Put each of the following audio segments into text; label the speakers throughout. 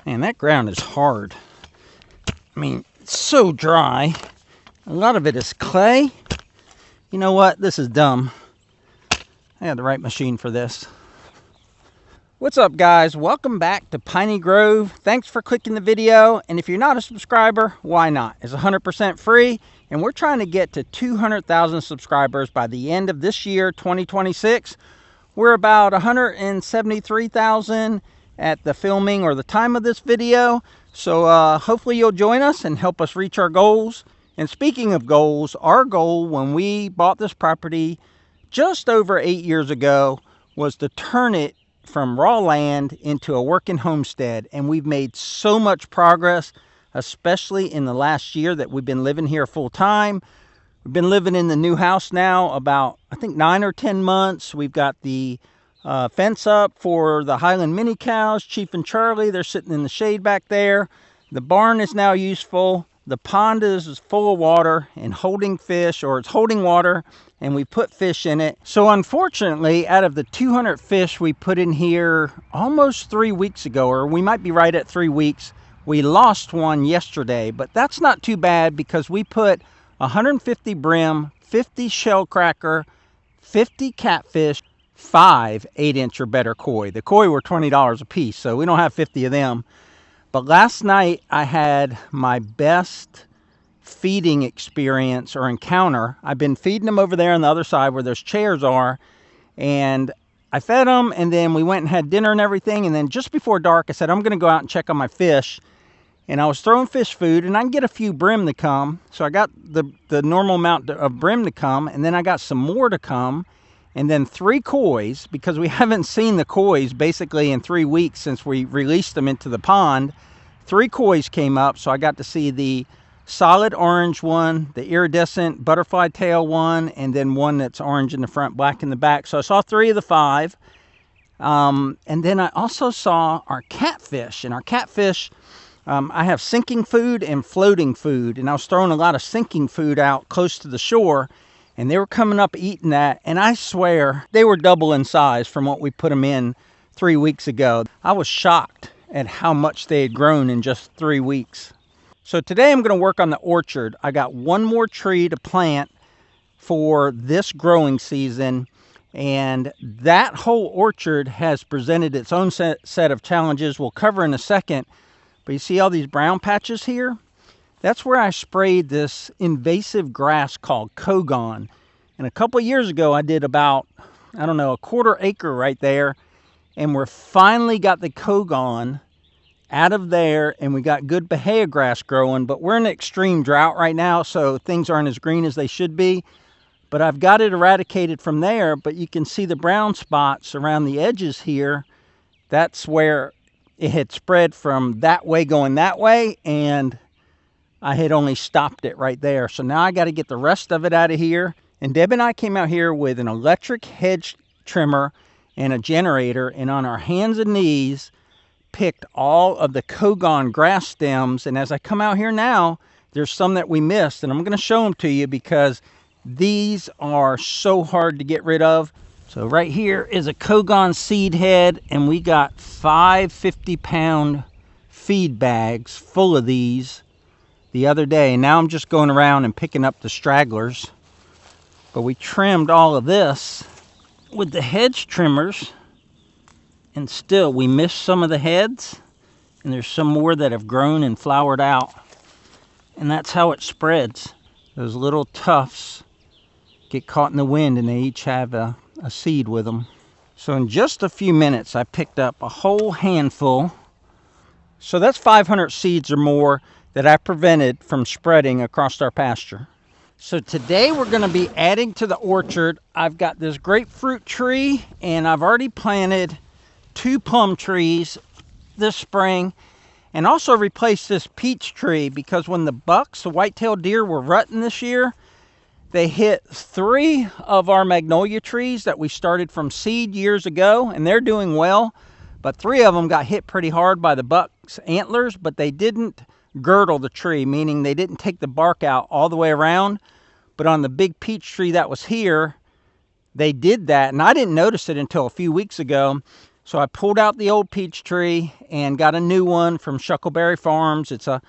Speaker 1: Man, that ground is hard. I mean, it's so dry. A lot of it is clay. You know what? This is dumb. I had the right machine for this. What's up, guys? Welcome back to Piney Grove. Thanks for clicking the video. And if you're not a subscriber, why not? It's 100% free. And we're trying to get to 200,000 subscribers by the end of this year, 2026. We're about 173,000 at the filming or the time of this video. So hopefully you'll join us and help us reach our goals. And speaking of goals, our goal when we bought this property just over 8 years ago was to turn it from raw land into a working homestead. And we've made so much progress, especially in the last year that we've been living here full time. We've been living in the new house now about, I think, 9 or 10 months. We've got the fence up for the Highland mini cows, Chief and Charlie. They're sitting in the shade back there. The barn is now useful. The pond is full of water and holding fish, or it's holding water, and we put fish in it. So unfortunately, out of the 200 fish we put in here almost 3 weeks ago, or we might be right at 3 weeks, we lost one yesterday. But that's not too bad because we put 150 brim, 50 shell cracker, 50 catfish, 5 8-inch or better koi. The koi were $20 a piece, so we don't have 50 of them. But last night I had my best feeding experience or encounter. I've been feeding them over there on the other side where those chairs are, and I fed them, and then we went and had dinner and everything. And then just before dark I said I'm going to go out and check on my fish, and I was throwing fish food, and I can get a few brim to come. So I got the normal amount of brim to come, and then I got some more to come, and then 3 kois, because we haven't seen the kois basically in 3 weeks since we released them into the pond. 3 kois came up, so I got to see the solid orange one, the iridescent butterfly tail one, and then one that's orange in the front, black in the back. So I saw 3 of the 5. And then I also saw our catfish. And our catfish, I have sinking food and floating food, and I was throwing a lot of sinking food out close to the shore, and they were coming up eating that, and I swear they were double in size from what we put them in 3 weeks ago. I was shocked at how much they had grown in just 3 weeks. So today I'm going to work on the orchard. I got one more tree to plant for this growing season, and that whole orchard has presented its own set of challenges we'll cover in a second. But you see all these brown patches here? That's where I sprayed this invasive grass called Kogon. And a couple of years ago, I did about, I don't know, a 1/4 acre right there. And we're finally got the Kogon out of there, and we got good Bahia grass growing. But we're in an extreme drought right now, so things aren't as green as they should be. But I've got it eradicated from there. But you can see the brown spots around the edges here. That's where it had spread from that way going that way, and I had only stopped it right there. So now I got to get the rest of it out of here. And Deb and I came out here with an electric hedge trimmer and a generator, and on our hands and knees picked all of the Kogon grass stems. And as I come out here now, there's some that we missed, and I'm going to show them to you because these are so hard to get rid of. So right here is a Kogon seed head, and we got 5 50-pound feed bags full of these the other day. Now I'm just going around and picking up the stragglers. But we trimmed all of this with the hedge trimmers, and still we missed some of the heads, and there's some more that have grown and flowered out. And that's how it spreads. Those little tufts get caught in the wind, and they each have a seed with them. So in just a few minutes I picked up a whole handful. So that's 500 seeds or more that I prevented from spreading across our pasture. So today we're going to be adding to the orchard. I've got this grapefruit tree, and I've already planted 2 plum trees this spring, and also replaced this peach tree because when the bucks, the white-tailed deer, were rutting this year, they hit 3 of our magnolia trees that we started from seed years ago, and they're doing well. But 3 of them got hit pretty hard by the buck's antlers, but they didn't girdle the tree, meaning they didn't take the bark out all the way around. But on the big peach tree that was here, they did that, and I didn't notice it until a few weeks ago. So I pulled out the old peach tree and got a new one from Shuckleberry Farms. It's a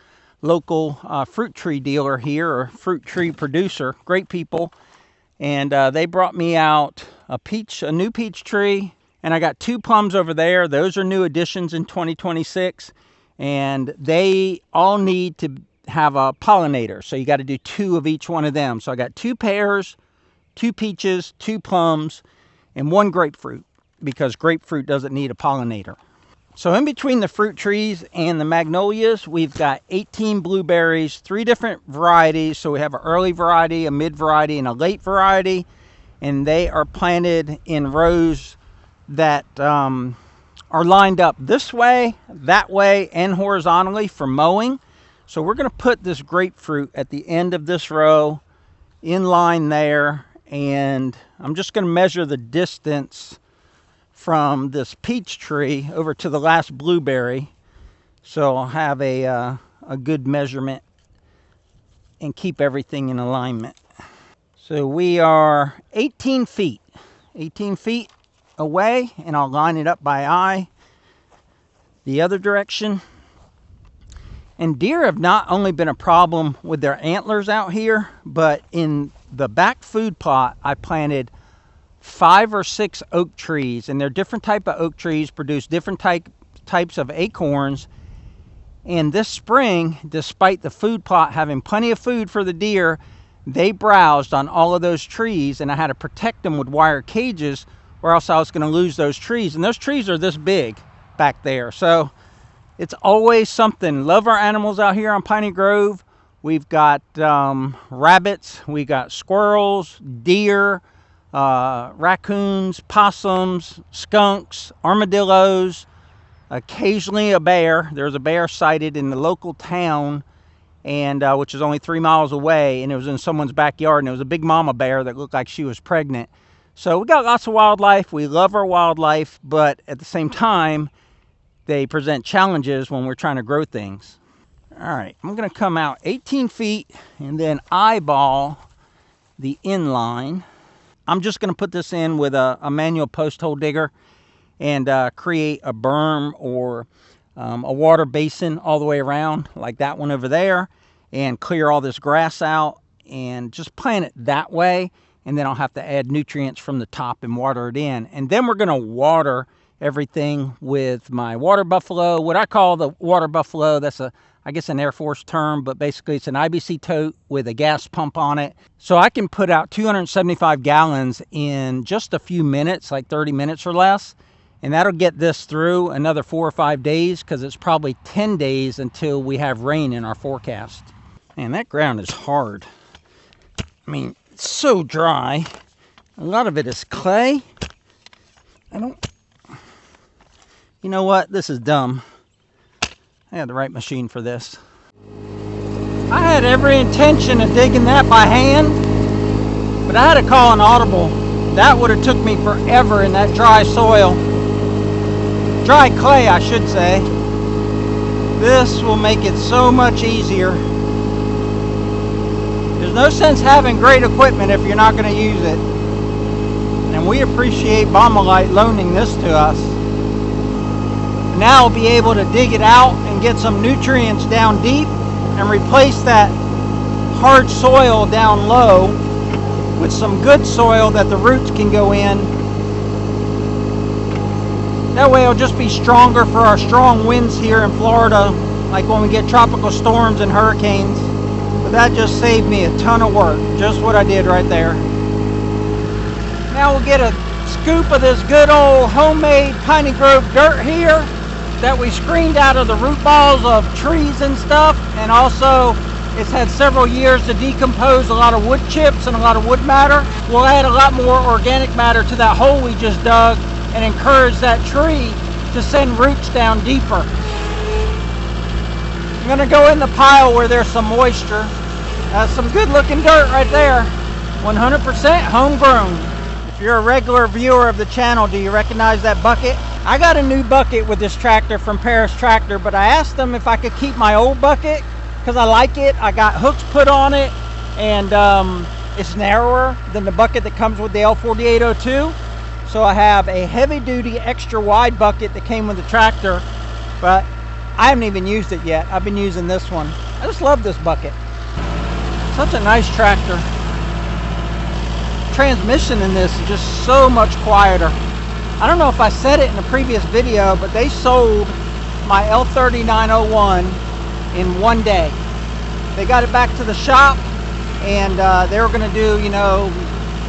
Speaker 1: local fruit tree dealer here, or fruit tree producer. Great people. And they brought me out a new peach tree, and I got 2 plums over there. Those are new additions in 2026, and they all need to have a pollinator, so you got to do 2 of each one of them. So I got 2 pears, 2 peaches, 2 plums, and 1 grapefruit, because grapefruit doesn't need a pollinator. So in between the fruit trees and the magnolias, we've got 18 blueberries, 3 different varieties. So we have an early variety, a mid variety, and a late variety. And they are planted in rows that are lined up this way, that way, and horizontally for mowing. So we're going to put this grapefruit at the end of this row in line there. And I'm just going to measure the distance from this peach tree over to the last blueberry, so I'll have a good measurement and keep everything in alignment. So we are 18 feet away, and I'll line it up by eye the other direction. And deer have not only been a problem with their antlers out here, but in the back food plot I planted 5 or 6 oak trees, and they're different type of oak trees, produce different types of acorns. And this spring, despite the food plot having plenty of food for the deer, they browsed on all of those trees, and I had to protect them with wire cages, or else I was going to lose those trees. And those trees are this big back there, so it's always something. Love our animals out here on Piney Grove. We've got rabbits, we got squirrels, deer, raccoons, possums, skunks, armadillos, occasionally a bear. There's a bear sighted in the local town, and which is only 3 miles away, and it was in someone's backyard, and it was a big mama bear that looked like she was pregnant. So we got lots of wildlife. We love our wildlife, but at the same time, they present challenges when we're trying to grow things. All right, I'm going to come out 18 feet and then eyeball the inline. I'm just going to put this in with a manual post hole digger and create a berm or a water basin all the way around, like that one over there, and clear all this grass out and just plant it that way. And then I'll have to add nutrients from the top and water it in. And then we're going to water everything with my water buffalo. What I call the water buffalo, that's I guess an Air Force term, but basically it's an IBC tote with a gas pump on it. So I can put out 275 gallons in just a few minutes, like 30 minutes or less. And that'll get this through another 4 or 5 days, because it's probably 10 days until we have rain in our forecast. Man, that ground is hard. I mean, it's so dry. A lot of it is clay. You know what? This is dumb. I had the right machine for this. I had every intention of digging that by hand, but I had to call an audible. That would have took me forever in that dry soil. Dry clay, I should say. This will make it so much easier. There's no sense having great equipment if you're not going to use it. And we appreciate Bombalite loaning this to us. Now I'll be able to dig it out and get some nutrients down deep and replace that hard soil down low with some good soil that the roots can go in. That way it'll just be stronger for our strong winds here in Florida, like when we get tropical storms and hurricanes. But that just saved me a ton of work, just what I did right there. Now we'll get a scoop of this good old homemade Piney Grove dirt here that we screened out of the root balls of trees and stuff, and also it's had several years to decompose a lot of wood chips and a lot of wood matter. We'll add a lot more organic matter to that hole we just dug and encourage that tree to send roots down deeper. I'm going to go in the pile where there's some moisture. Some good looking dirt right there. 100% homegrown. If you're a regular viewer of the channel, do you recognize that bucket? I got a new bucket with this tractor from Paris Tractor, but I asked them if I could keep my old bucket because I like it. I got hooks put on it, and it's narrower than the bucket that comes with the L4802. So I have a heavy duty extra wide bucket that came with the tractor, but I haven't even used it yet. I've been using this one. I just love this bucket. Such a nice tractor. Transmission in this is just so much quieter. I don't know if I said it in a previous video, but they sold my L3901 in one day. They got it back to the shop, and they were going to do,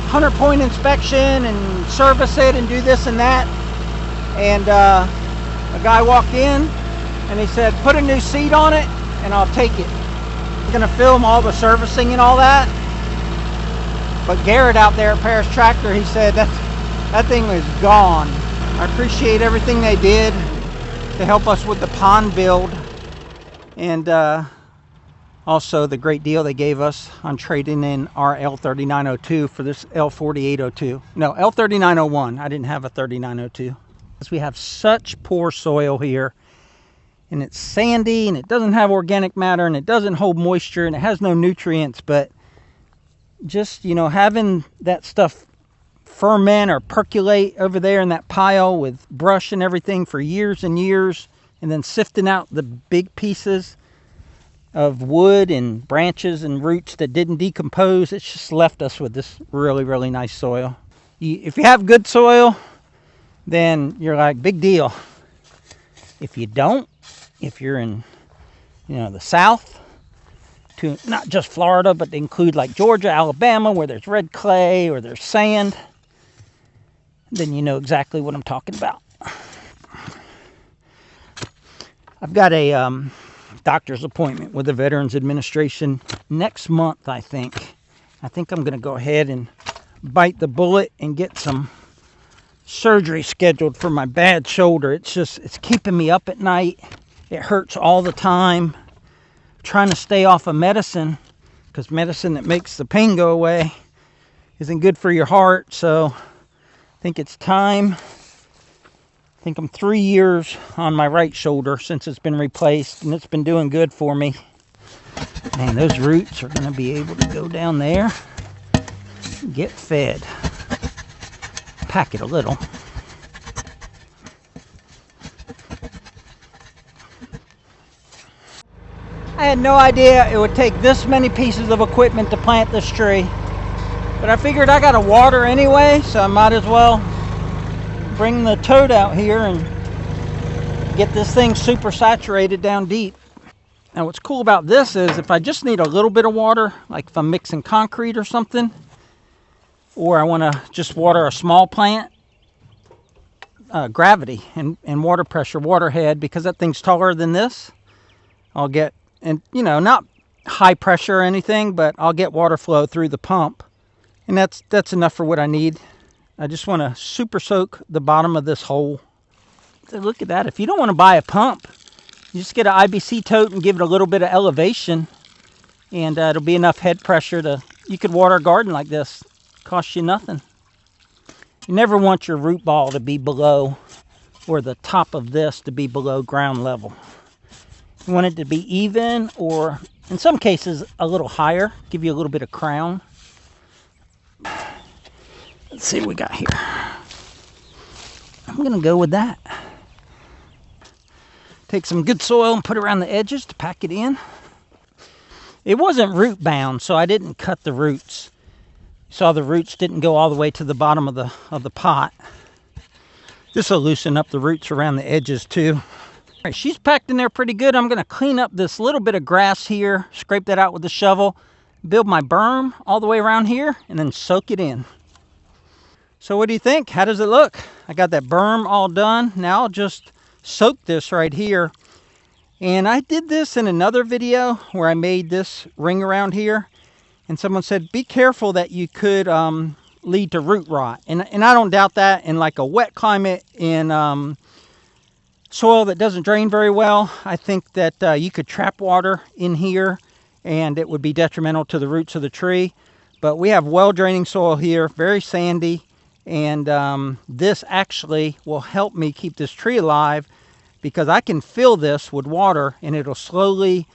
Speaker 1: 100-point inspection and service it and do this and that. And a guy walked in and he said, put a new seat on it and I'll take it. I'm going to film all the servicing and all that. But Garrett out there at Paris Tractor, he said that thing was gone. I appreciate everything they did to help us with the pond build, and also the great deal they gave us on trading in our L3902 for this L4802. No, L3901. I didn't have a 3902. Because we have such poor soil here, and it's sandy, and it doesn't have organic matter, and it doesn't hold moisture, and it has no nutrients. But just, having that stuff ferment or percolate over there in that pile with brush and everything for years and years, and then sifting out the big pieces of wood and branches and roots that didn't decompose, it's just left us with this really, really nice soil. If you have good soil, then you're like, big deal. If you don't, if you're in, the South, to not just Florida, but to include like Georgia, Alabama, where there's red clay or there's sand, then you know exactly what I'm talking about. I've got a doctor's appointment with the Veterans Administration next month, I think. I think I'm going to go ahead and bite the bullet and get some surgery scheduled for my bad shoulder. It's keeping me up at night. It hurts all the time. Trying to stay off of medicine, because medicine that makes the pain go away isn't good for your heart. So I think it's time. I think I'm 3 years on my right shoulder since it's been replaced, and it's been doing good for me. Man, those roots are going to be able to go down there and get fed. Pack it a little. I had no idea it would take this many pieces of equipment to plant this tree. But I figured I got to water anyway, so I might as well bring the toad out here and get this thing super saturated down deep. Now what's cool about this is if I just need a little bit of water, like if I'm mixing concrete or something, or I want to just water a small plant, gravity and water pressure, water head, because that thing's taller than this, I'll get, and not high pressure or anything, but I'll get water flow through the pump. And that's enough for what I need. I just want to super soak the bottom of this hole. So look at that. If you don't want to buy a pump, you just get an IBC tote and give it a little bit of elevation, and it'll be enough head pressure to, you could water a garden like this. Cost you nothing. You never want your root ball to be below, or the top of this to be below ground level. You want it to be even, or in some cases a little higher, give you a little bit of crown. Let's see what we got here. I'm going to go with that. Take some good soil and put it around the edges to pack it in. It wasn't root bound, so I didn't cut the roots. You saw the roots didn't go all the way to the bottom of the pot. This will loosen up the roots around the edges too. All right, she's packed in there pretty good. I'm going to clean up this little bit of grass here, scrape that out with the shovel, build my berm all the way around here, and then soak it in. So what do you think? How does it look? I got that berm all done. Now I'll just soak this right here. And I did this in another video where I made this ring around here. And someone said, be careful that you could lead to root rot. And I don't doubt that in like a wet climate, in soil that doesn't drain very well. I think that you could trap water in here and it would be detrimental to the roots of the tree. But we have well draining soil here, very sandy. And this actually will help me keep this tree alive, because I can fill this with water and it'll slowly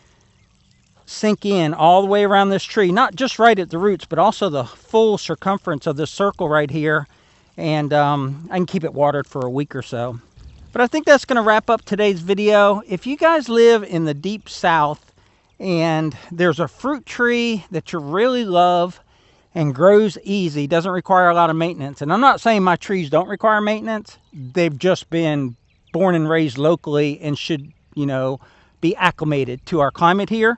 Speaker 1: sink in all the way around this tree, not just right at the roots, but also the full circumference of this circle right here. and I can keep it watered for a week or so. But I think that's going to wrap up today's video. If you guys live in the deep south and there's a fruit tree that you really love and grows easy, doesn't require a lot of maintenance, and I'm not saying my trees don't require maintenance, they've just been born and raised locally and should, you know, be acclimated to our climate here.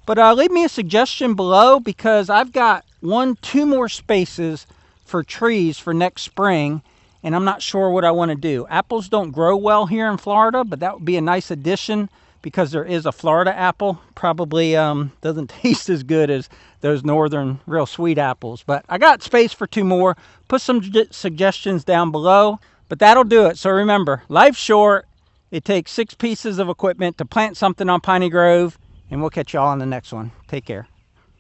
Speaker 1: But leave me a suggestion below, because I've got 2 more spaces for trees for next spring, and I'm not sure what I want to do. Apples don't grow well here in Florida, but that would be a nice addition because there is a Florida apple. Probably doesn't taste as good as those northern real sweet apples. But I got space for 2 more. Put some suggestions down below. But that'll do it. So remember, life's short. It takes 6 pieces of equipment to plant something on Piney Grove. And we'll catch y'all on the next one. Take care.